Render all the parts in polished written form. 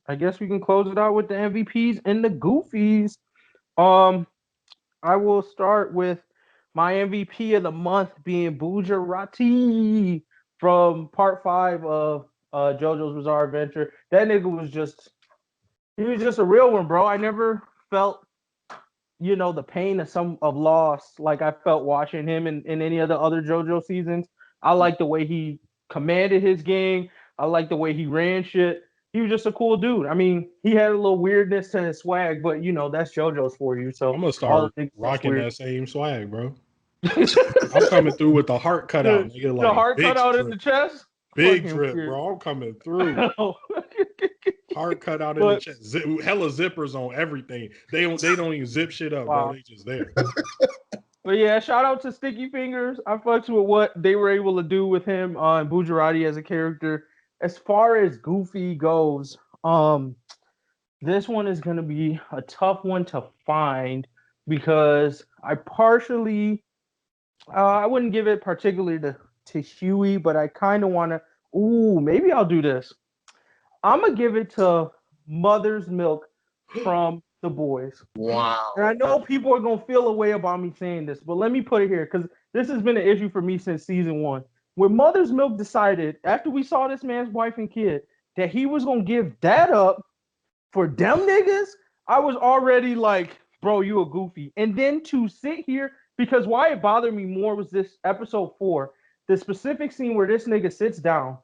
I guess we can close it out with the MVPs and the goofies. Um, I will start with my MVP of the month being Bujarati from part 5 of JoJo's Bizarre Adventure. That nigga was he was just a real one, bro. I never felt, the pain of loss like I felt watching him in any of the other JoJo seasons. I like the way he commanded his gang. I like the way he ran shit. He was just a cool dude. I mean, he had a little weirdness to his swag, but that's JoJo's for you. So I'm gonna all start the things rocking weird. that same swag, bro. I'm coming through with the heart cut out, nigga. The Like heart big cut out drip, in the chest. big Fucking drip, weird. bro. I'm coming through. Heart cut out in the chest. Hella zippers on everything. They don't even zip shit up, bro. They just there. But yeah, shout out to Sticky Fingers. I fucked with what they were able to do with him on Bujarati as a character. As far as Goofy goes, this one is gonna be a tough one to find because I partially, I wouldn't give it particularly to Huey, but I kind of want to. Ooh, maybe I'll do this. I'm gonna give it to Mother's Milk from The Boys. Wow. And I know people are gonna feel a way about me saying this, but let me put it here because this has been an issue for me since season 1. When Mother's Milk decided, after we saw this man's wife and kid, that he was gonna give that up for them niggas, I was already like, bro, you a goofy. And then to sit here, because why it bothered me more was this episode 4, the specific scene where this nigga sits down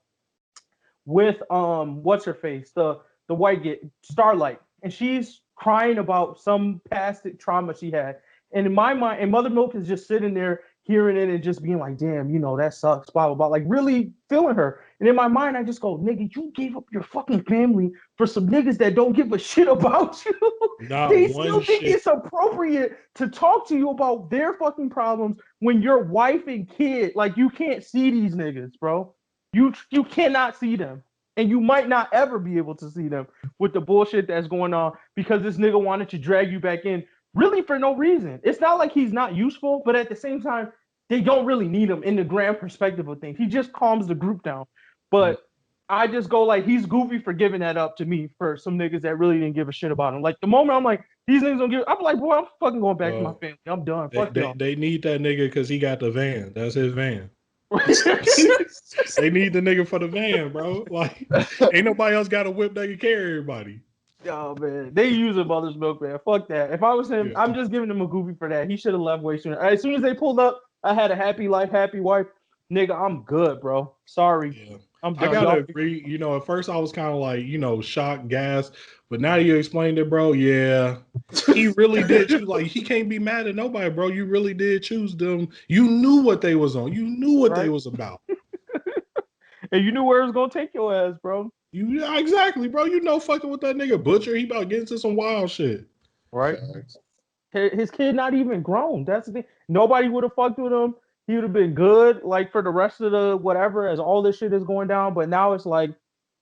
with what's her face, the white Starlight, and she's crying about some past trauma she had. And in my mind, and Mother Milk is just sitting there hearing it and just being like, damn, that sucks, blah, blah, blah, like really feeling her. And in my mind, I just go, nigga, you gave up your fucking family for some niggas that don't give a shit about you. They still think it's appropriate to talk to you about their fucking problems when your wife and kid, like, you can't see these niggas, bro. You cannot see them. And you might not ever be able to see them with the bullshit that's going on because this nigga wanted to drag you back in really for no reason. It's not like he's not useful, but at the same time, they don't really need him in the grand perspective of things. He just calms the group down. But I just go like, he's goofy for giving that up to me for some niggas that really didn't give a shit about him. Like the moment I'm like, these niggas don't give, I'm like, boy, I'm fucking going back to my family. I'm done. Fuck y'all. They need that nigga because he got the van. That's his van. They need the nigga for the van, bro. Like, ain't nobody else got a whip that can carry everybody. Oh man, they using Mother's Milk, man. Fuck that. If I was him, I'm just giving him a goofy for that. He should have left way sooner. As soon as they pulled up, I had a happy life, happy wife. Nigga, I'm good, bro. Sorry. Yeah. I'm done. I gotta agree. At first I was kind of like, shocked, gas, but now you explained it, bro. Yeah, he really did choose. Like, he can't be mad at nobody, bro. You really did choose them. You knew what they was on. You knew what they was about. And you knew where it was gonna take your ass, bro. Exactly, bro. Fucking with that nigga Butcher, he about to get into some wild shit. Right. His kid not even grown. That's the thing. Nobody would have fucked with him. He would have been good, like, for the rest of the whatever, as all this shit is going down. But now it's like,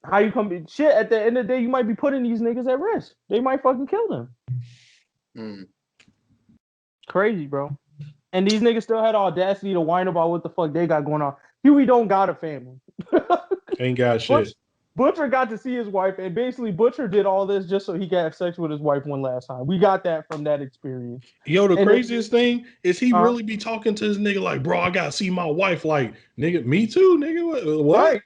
how you come shit at the end of the day, you might be putting these niggas at risk. They might fucking kill them. Crazy, bro. And these niggas still had audacity to whine about what the fuck they got going on. Huey don't got a family. Ain't got shit. Butcher got to see his wife, and basically Butcher did all this just so he could have sex with his wife one last time. We got that from that experience. Yo, the craziest thing is he really be talking to his nigga like, bro, I gotta see my wife. Like, nigga, me too, nigga. What?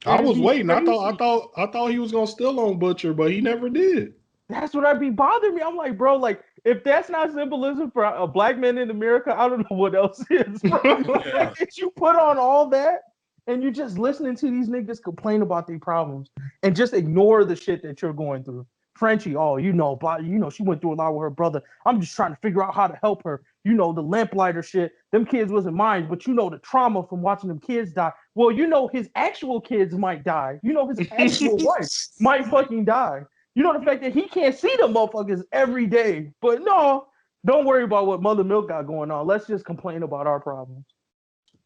I was waiting. Crazy. I thought he was gonna steal on Butcher, but he never did. That's what I'd be bothering me. I'm like, bro, like, if that's not symbolism for a black man in America, I don't know what else is. Yeah. If you put on all that and you just listening to these niggas complain about their problems and just ignore the shit that you're going through. Frenchie, she went through a lot with her brother. I'm just trying to figure out how to help her. The lamplighter shit. Them kids wasn't mine, but the trauma from watching them kids die. Well, his actual kids might die. His actual wife might fucking die. The fact that he can't see them motherfuckers every day. But no, don't worry about what Mother Milk got going on. Let's just complain about our problems.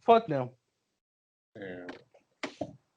Fuck them. Yeah.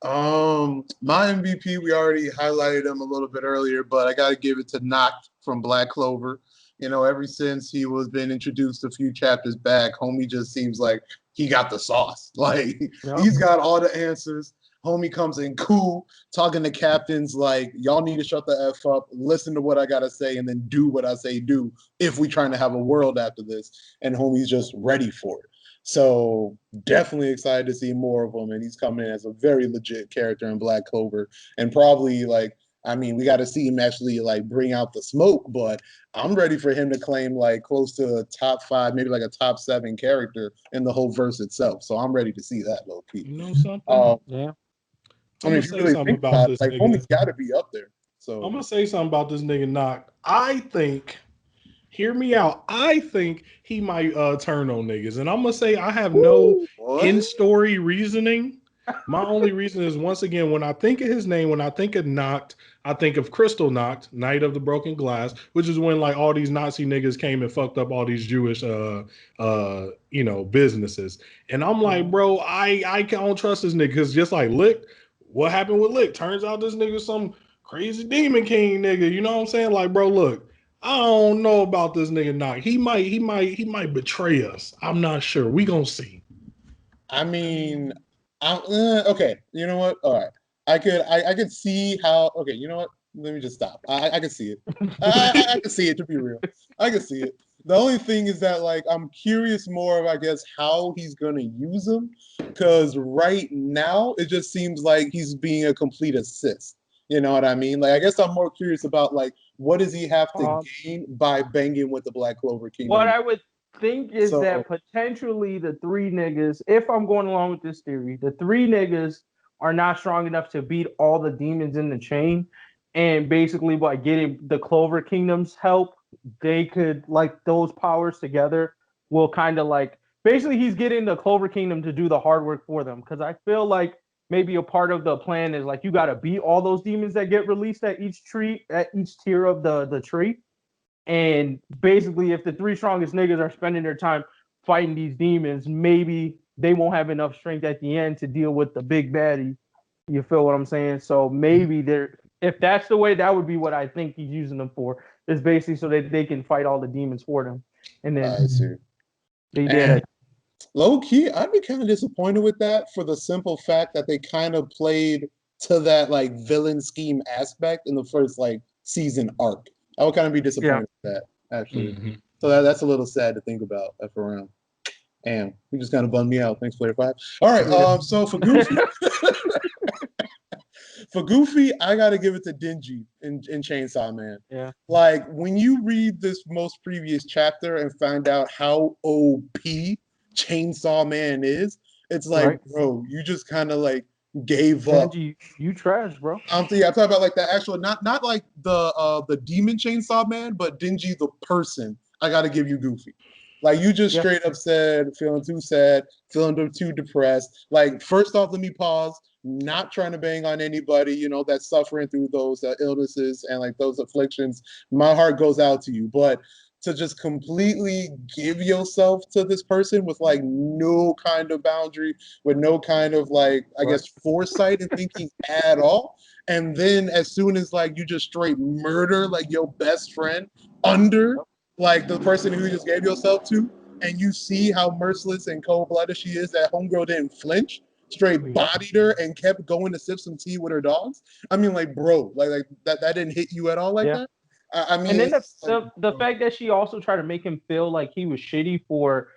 My MVP, we already highlighted him a little bit earlier, but I got to give it to Nacht from Black Clover. Ever since he was been introduced a few chapters back, homie just seems like he got the sauce. Like, he's got all the answers. Homie comes in cool, talking to captains like, y'all need to shut the F up, listen to what I gotta say, and then do what I say do if we trying to have a world after this. And homie's just ready for it. So definitely excited to see more of him. And he's coming in as a very legit character in Black Clover. And probably like, I mean, we got to see him actually like bring out the smoke, but I'm ready for him to claim like close to a top 5, maybe like a top 7 character in the whole verse itself. So I'm ready to see that, low key. You know something? Yeah. I mean, if you really think about it, like homie's got to be up there. So I'm gonna say something about this nigga Nacht. I think, hear me out. I think he might turn on niggas, and I'm gonna say I have no in-story reasoning. My only reason is, once again, when I think of his name, when I think of Nacht, I think of Crystal Nacht, Knight of the Broken Glass, which is when like all these Nazi niggas came and fucked up all these Jewish businesses. And I'm like, bro, I can't trust this nigga, because just like Lick, what happened with Lick? Turns out this nigga some crazy demon king nigga. You know what I'm saying? Like, bro, look, I don't know about this nigga Nacht. He might betray us. I'm not sure. We gonna see. I mean, okay, you know what? All right, I could see how. Okay, you know what? Let me just stop. I can see it. I can see it, to be real. I can see it. The only thing is that like I'm curious more of, I guess, how he's gonna use them, because right now it just seems like he's being a complete assist. You know what I mean? Like, I guess I'm more curious about like what does he have to gain by banging with the Black Clover King? What I would think is that potentially the 3 niggas, if I'm going along with this theory, the 3 niggas are not strong enough to beat all the demons in the chain. And basically by getting the Clover Kingdom's help, they could, like, those powers together will kind of like, basically he's getting the Clover Kingdom to do the hard work for them. Because I feel like maybe a part of the plan is like, you got to beat all those demons that get released at each tree, at each tier of the tree. And basically, if the 3 strongest niggas are spending their time fighting these demons, maybe they won't have enough strength at the end to deal with the big baddie. You feel what I'm saying? So maybe if that's the way, that would be what I think he's using them for. Is basically so that they can fight all the demons for them. And then they did it. Low key, I'd be kind of disappointed with that, for the simple fact that they kind of played to that like villain scheme aspect in the first like season arc. I would kind of be disappointed with that, actually. So that's a little sad to think about around. Damn, you just kind of bummed me out. Thanks, Player 5. All right, so for Goofy, I gotta give it to Denji in Chainsaw Man. Yeah. Like, when you read this most previous chapter and find out how OP Chainsaw Man is, it's like, bro, you just kind of like gave up. You trash, bro. I'm talking about like the actual, not like the demon Chainsaw Man, but Denji the person. I gotta give you Goofy. Like, you just straight up said, feeling too sad, feeling too depressed. Like, first off, let me pause. Not trying to bang on anybody, you know, that's suffering through those illnesses and like those afflictions. My heart goes out to you, but to just completely give yourself to this person with like no kind of boundary, with no kind of like, I guess, foresight and thinking at all. And then as soon as like you just straight murder like your best friend under like the person who you just gave yourself to, and you see how merciless and cold-blooded she is, that homegirl didn't flinch, straight bodied her and kept going to sip some tea with her dogs. I mean, like, bro, like that didn't hit you at all like that? I mean, and then the fact that she also tried to make him feel like he was shitty for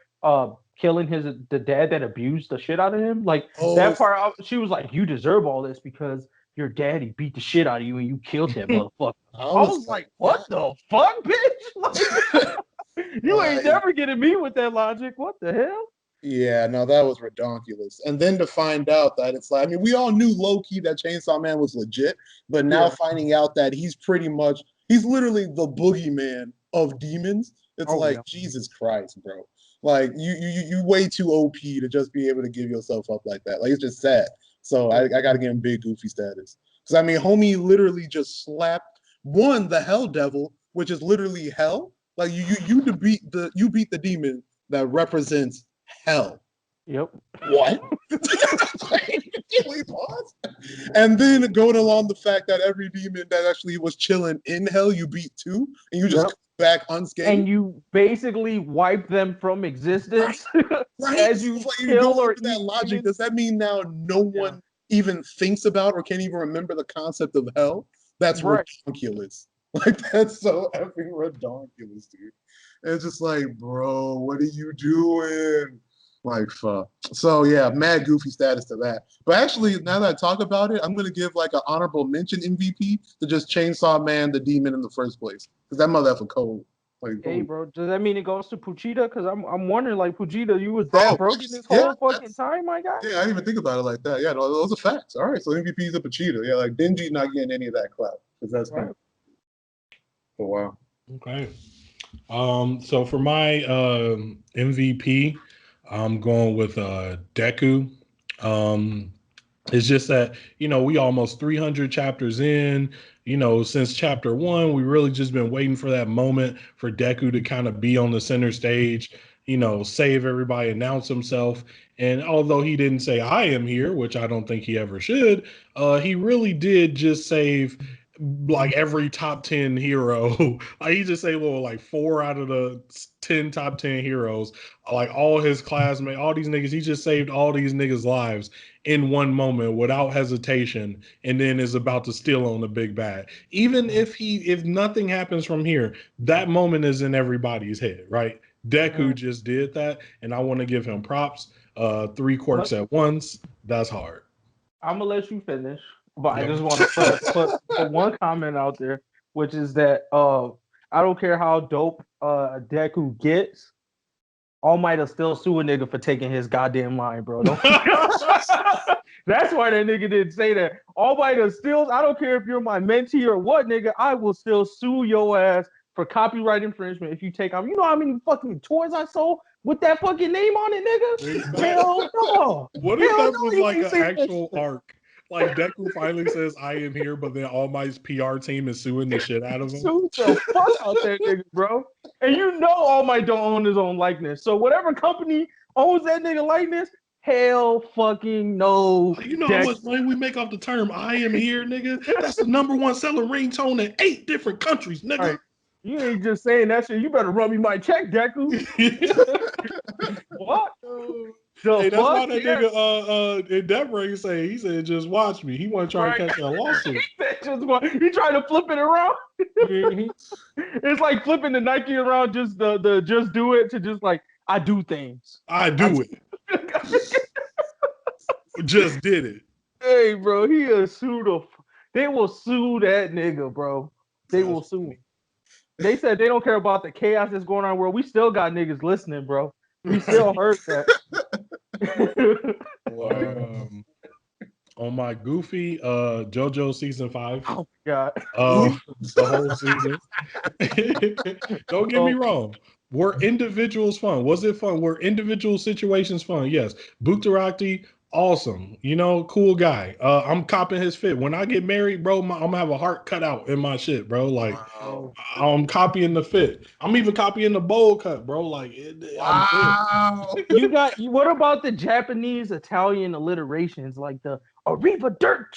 killing the dad that abused the shit out of him. Like, that part, she was like, you deserve all this because your daddy beat the shit out of you and you killed him, motherfucker. I was like, what the fuck, bitch? Like, you ain't never getting me with that logic. What the hell? Yeah, no, that was redonkulous. And then to find out that it's like, I mean, we all knew low-key that Chainsaw Man was legit, but now finding out that he's literally the boogeyman of demons. It's Jesus Christ, bro. Like, you way too OP to just be able to give yourself up like that. Like, it's just sad. So I got to give him big Goofy status. Because, I mean, homie literally just slapped, the Hell Devil, which is literally hell. Like, you beat the demon that represents hell. Yep. What? And then going along the fact that every demon that actually was chilling in hell, you beat too, and you just come back unscathed. And you basically wipe them from existence. Right. As you like kill or that logic, does that mean now no one even thinks about or can't even remember the concept of hell, that's Right. ridiculous. Like, that's so effing ridiculous, dude. And it's just like, bro, what are you doing? Like, fuck. So yeah, mad goofy status to that. But actually, now that I talk about it, I'm gonna give like an honorable mention MVP to just Chainsaw Man the Demon in the first place. Because that motherfucker cold. Like, Hey, bro, does that mean it goes to Puchita? Because I'm wondering, like, Puchita, you was that broken this whole fucking time, my guy? Yeah, I didn't even think about it like that. Yeah, no, those are facts. All right, so MVP's a Pachita. Yeah, like Denji not getting any of that clout because that's Right. him. Oh wow. Okay. So for my MVP, I'm going with Deku. It's just that, we almost 300 chapters in, since chapter 1, we really just been waiting for that moment for Deku to kind of be on the center stage, save everybody, announce himself. And although he didn't say I am here, which I don't think he ever should, he really did just save like every top 10 hero. Like he just saved like 4 out of the 10 top 10 heroes, like all his classmates, all these niggas. He just saved all these niggas' lives in one moment without hesitation, and then is about to steal on the big bad. Even if nothing happens from here, that moment is in everybody's head, right? Deku just did that, and I want to give him props. 3 quirks at once, that's hard. I'm gonna let you finish, but I just want to put one comment out there, which is that I don't care how dope Deku gets, All Might will still sue a nigga for taking his goddamn line, bro. That's why that nigga didn't say that. All Might will still, I don't care if you're my mentee or what, nigga, I will still sue your ass for copyright infringement if you take on. You know how many fucking toys I sold with that fucking name on it, nigga? Hell no. What if that was like an actual arc? Like Deku finally says, I am here, but then All Might's PR team is suing the shit out of him. Sue the fuck out that nigga, bro. And All Might don't own his own likeness. So whatever company owns that nigga likeness, hell fucking no. You know how much money we make off the term I am here, nigga? That's the #1 selling ringtone in 8 different countries, nigga. Right. You ain't just saying that shit. You better run me my check, Deku. What? Hey, that's why that nigga in Denver he said just watch me. He wasn't trying to catch that lawsuit. He trying to flip it around. It's like flipping the Nike around, just the just do it to just like I do things. I do it. Just did it. Hey, bro, he a sue they will sue that nigga, bro. They will sue him. They said they don't care about the chaos that's going on in the world. We still got niggas listening, bro. We still heard that. On my goofy JoJo season 5. Oh my god. The whole season. Don't get me wrong. Were individuals fun? Was it fun? Were individual situations fun? Yes. Buktarakti, awesome. Cool guy. I'm copping his fit. When I get married, bro, I'm gonna have a heart cut out in my shit, bro. Like, I'm copying the fit. I'm even copying the bowl cut, bro. Like, wow. What about the Japanese Italian alliterations, like the Arriva Dirt?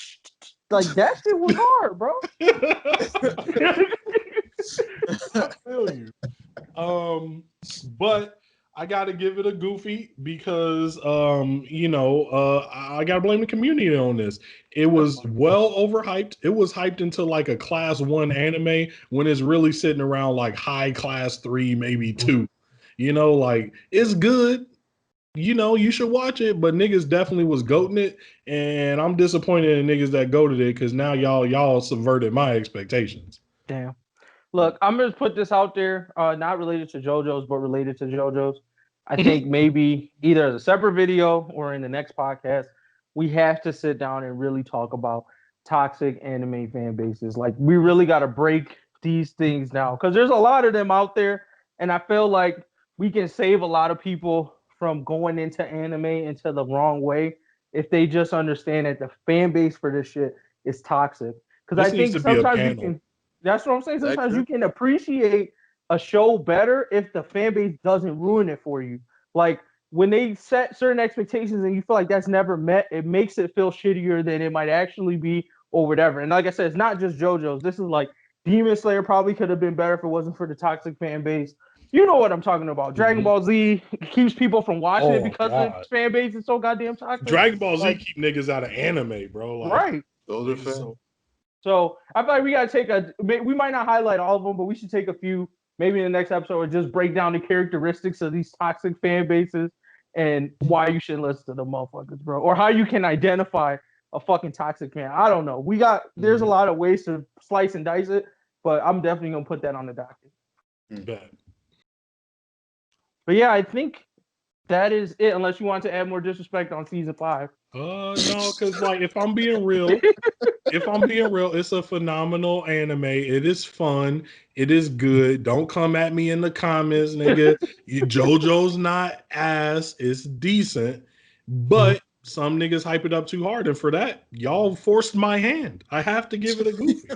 Like that shit was hard, bro. I feel you. But I gotta give it a goofy because I gotta blame the community on this. It was well overhyped. It was hyped into like a class 1 anime when it's really sitting around like high class 3, maybe 2. Like it's good. You should watch it, but niggas definitely was goating it, and I'm disappointed in niggas that goated it because now y'all subverted my expectations. Damn. Look, I'm gonna put this out there, not related to JoJo's, but related to JoJo's. I think maybe either as a separate video or in the next podcast, we have to sit down and really talk about toxic anime fan bases. Like, we really got to break these things now because there's a lot of them out there, and I feel like we can save a lot of people from going into anime into the wrong way if they just understand that the fan base for this shit is toxic. Because I think sometimes you can. That's what I'm saying. Sometimes you can appreciate a show better if the fan base doesn't ruin it for you. Like when they set certain expectations and you feel like that's never met, it makes it feel shittier than it might actually be or whatever. And like I said, it's not just JoJo's. This is like Demon Slayer probably could have been better if it wasn't for the toxic fan base. You know what I'm talking about. Dragon Ball Z keeps people from watching it because the fan base is so goddamn toxic. Dragon Ball Z keep niggas out of anime, bro. Like, right. Those are fans. So I feel like we gotta take we might not highlight all of them, but we should take a few maybe in the next episode or just break down the characteristics of these toxic fan bases and why you should listen to the motherfuckers, bro. Or how you can identify a fucking toxic fan. I don't know. There's a lot of ways to slice and dice it, but I'm definitely gonna put that on the docket. But yeah, I think that is it, unless you want to add more disrespect on season 5. No, because like if I'm being real, it's a phenomenal anime. It is fun. It is good. Don't come at me in the comments, nigga. JoJo's not ass. It's decent, but some niggas hype it up too hard, and for that, y'all forced my hand. I have to give it a goofy.